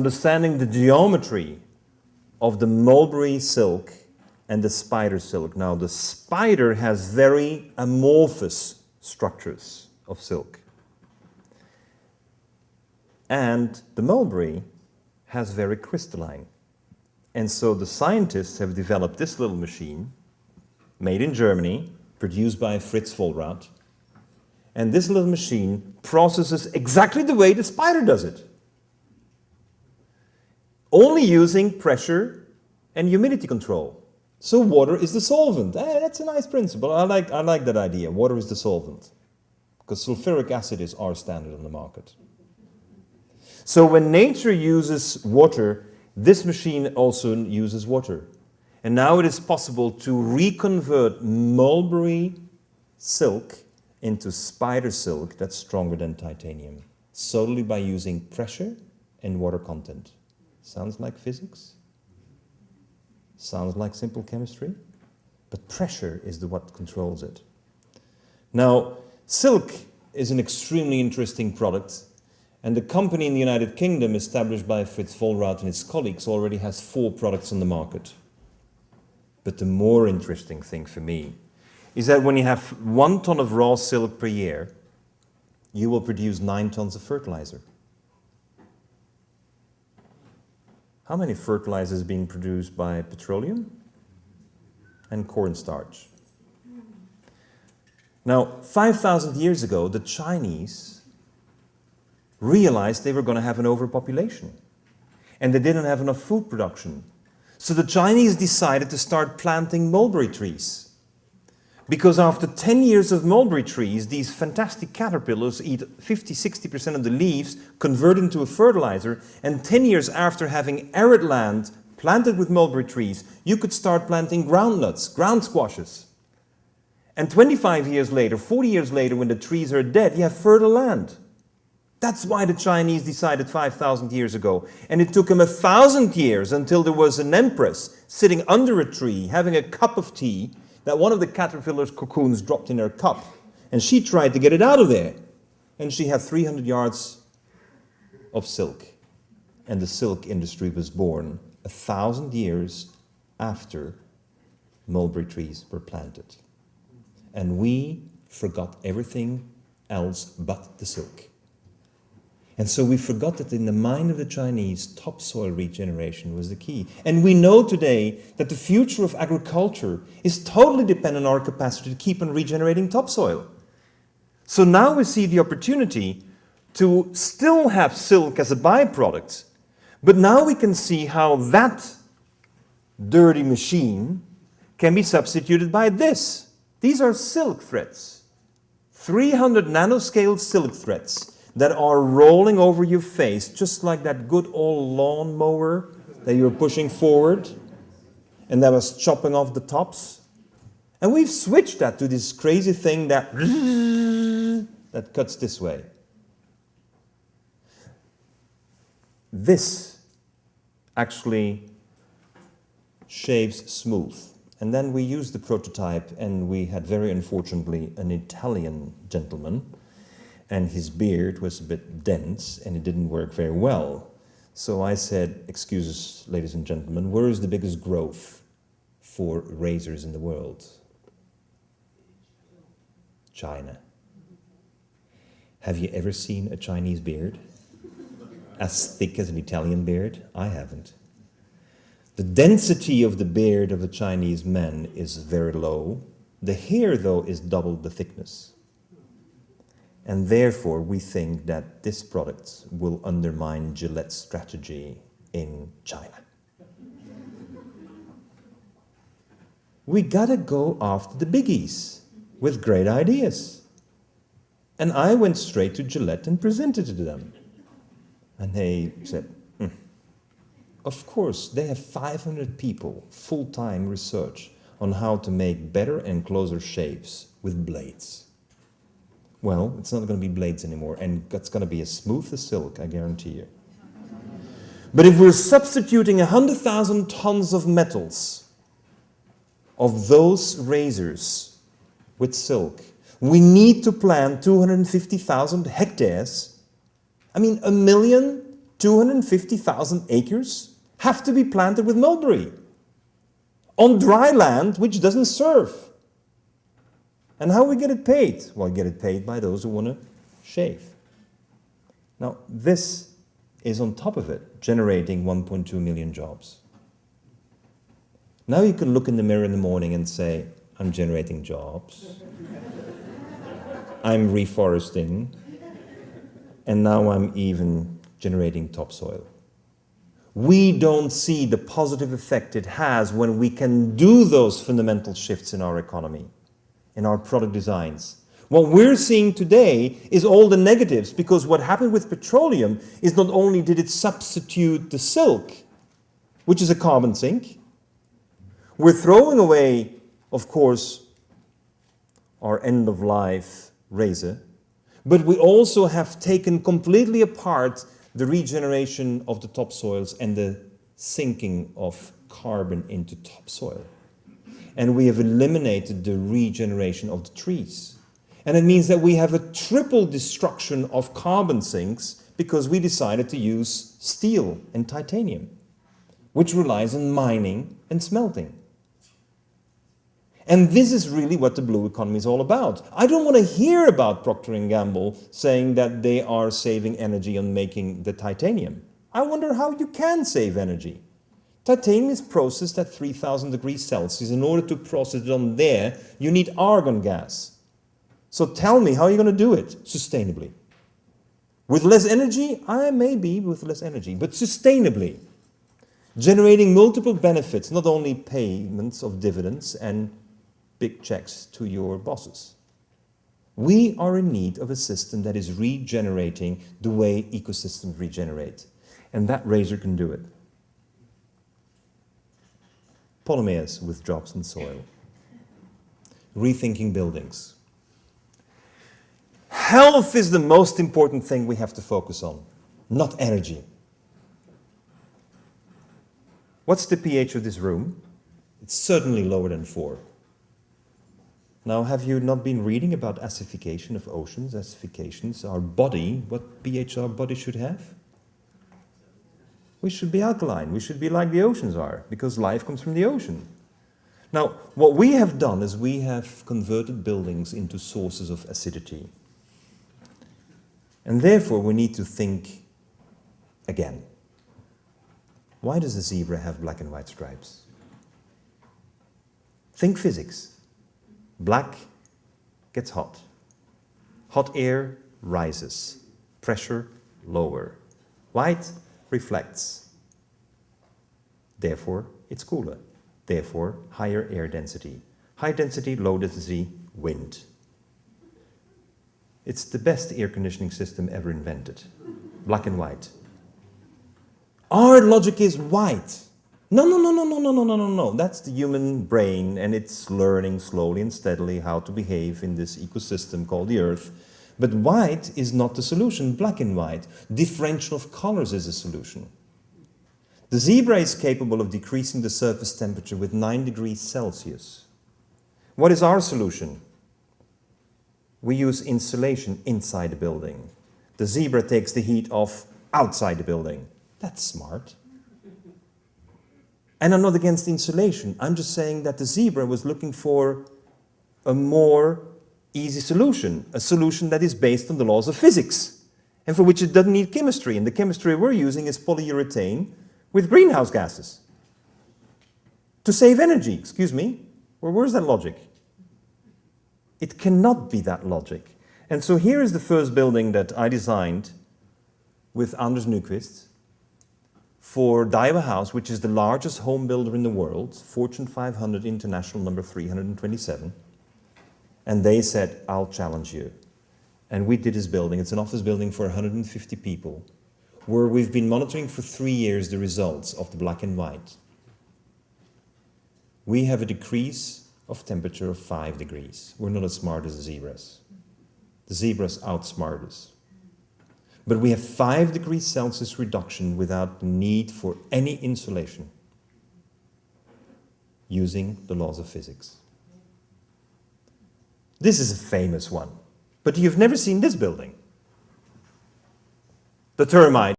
understanding the geometry of the mulberry silk and the spider silk. Now, the spider has very amorphous structures of silk. And the mulberry has very crystalline. And so the scientists have developed this little machine, made in Germany, produced by Fritz Vollrath. And this little machine processes exactly the way the spider does it. Only using pressure and humidity control. So water is the solvent. That's a nice principle. I like that idea. Water is the solvent. Because sulfuric acid is our standard on the market. So when nature uses water, this machine also uses water. And now it is possible to reconvert mulberry silk into spider silk that's stronger than titanium, solely by using pressure and water content. Sounds like physics? Sounds like simple chemistry? But pressure is what controls it. Now, silk is an extremely interesting product, and the company in the United Kingdom, established by Fritz Vollrath and his colleagues, already has 4 products on the market. But the more interesting thing for me is that when you have 1 ton of raw silk per year, you will produce 9 tons of fertilizer. How many fertilizers being produced by petroleum and cornstarch? Now, 5,000 years ago, the Chinese realized they were going to have an overpopulation, and they didn't have enough food production. So the Chinese decided to start planting mulberry trees. Because after 10 years of mulberry trees, these fantastic caterpillars eat 50–60% of the leaves, convert into a fertilizer, and 10 years after having arid land planted with mulberry trees, you could start planting groundnuts, ground squashes. And 25 years later, 40 years later, when the trees are dead, you have fertile land. That's why the Chinese decided 5,000 years ago. And it took them 1,000 years until there was an empress sitting under a tree, having a cup of tea, that one of the caterpillar's cocoons dropped in her cup. And she tried to get it out of there. And she had 300 yards of silk. And the silk industry was born 1,000 years after mulberry trees were planted. And we forgot everything else but the silk. And so we forgot that in the mind of the Chinese, topsoil regeneration was the key. And we know today that the future of agriculture is totally dependent on our capacity to keep on regenerating topsoil. So now we see the opportunity to still have silk as a byproduct, but now we can see how that dirty machine can be substituted by this. These are silk threads, 300 nanoscale silk threads, that are rolling over your face, just like that good old lawn mower that you were pushing forward and that was chopping off the tops. And we've switched that to this crazy thing that cuts this way. This actually shaves smooth. And then we used the prototype, and we had, very unfortunately, an Italian gentleman, and his beard was a bit dense and it didn't work very well. So I said, excuse us, ladies and gentlemen, where is the biggest growth for razors in the world? China. Have you ever seen a Chinese beard as thick as an Italian beard? I haven't. The density of the beard of a Chinese man is very low. The hair, though, is double the thickness. And therefore, we think that this product will undermine Gillette's strategy in China. We gotta go after the biggies with great ideas. And I went straight to Gillette and presented it to them. And they said, Of course, they have 500 people, full-time research on how to make better and closer shaves with blades. Well, it's not going to be blades anymore, and it's going to be as smooth as silk, I guarantee you. But if we're substituting 100,000 tons of metals, of those razors with silk, we need to plant 250,000 hectares. I mean, 1 million 250,000 acres have to be planted with mulberry on dry land which doesn't serve. And how we get it paid? Well, get it paid by those who want to shave. Now, this is on top of it, generating 1.2 million jobs. Now you can look in the mirror in the morning and say, I'm generating jobs. I'm reforesting. And now I'm even generating topsoil. We don't see the positive effect it has when we can do those fundamental shifts in our economy, in our product designs. What we're seeing today is all the negatives, because what happened with petroleum is not only did it substitute the silk, which is a carbon sink, we're throwing away, of course, our end-of-life razor, but we also have taken completely apart the regeneration of the topsoils and the sinking of carbon into topsoil. And we have eliminated the regeneration of the trees. And it means that we have a triple destruction of carbon sinks because we decided to use steel and titanium, which relies on mining and smelting. And this is really what the blue economy is all about. I don't want to hear about Procter & Gamble saying that they are saving energy on making the titanium. I wonder how you can save energy. Titanium is processed at 3,000 degrees Celsius. In order to process it on there, you need argon gas. So tell me, how are you going to do it sustainably? With less energy? Maybe with less energy, but sustainably. Generating multiple benefits, not only payments of dividends and big checks to your bosses. We are in need of a system that is regenerating the way ecosystems regenerate. And that razor can do it. Polymers with drops in soil. Rethinking buildings. Health is the most important thing we have to focus on, not energy. What's the pH of this room? It's certainly lower than 4. Now, have you not been reading about acidification of oceans, acidifications? Our body, what pH our body should have? We should be alkaline. We should be like the oceans are, because life comes from the ocean. Now, what we have done is we have converted buildings into sources of acidity. And therefore, we need to think again. Why does a zebra have black and white stripes? Think physics. Black gets hot. Hot air rises. Pressure lower. White reflects. Therefore, it's cooler. Therefore, higher air density. High density, low density, wind. It's the best air conditioning system ever invented. Black and white. Our logic is white. No. That's the human brain, and it's learning slowly and steadily how to behave in this ecosystem called the Earth. But white is not the solution, black and white. Differential of colors is a solution. The zebra is capable of decreasing the surface temperature with 9 degrees Celsius. What is our solution? We use insulation inside the building. The zebra takes the heat off outside the building. That's smart. And I'm not against insulation. I'm just saying that the zebra was looking for a more easy solution, a solution that is based on the laws of physics, and for which it doesn't need chemistry. And the chemistry we're using is polyurethane with greenhouse gases. To save energy, excuse me. Well, where's that logic? It cannot be that logic. And so here is the first building that I designed with Anders Nyquist for Daiwa House, which is the largest home builder in the world, Fortune 500 International number 327. And they said, I'll challenge you. And we did this building. It's an office building for 150 people, where we've been monitoring for 3 years the results of the black and white. We have a decrease of temperature of 5 degrees. We're not as smart as the zebras. The zebras outsmart us. But we have 5 degrees Celsius reduction without the need for any insulation, using the laws of physics. This is a famous one, but you've never seen this building. The termites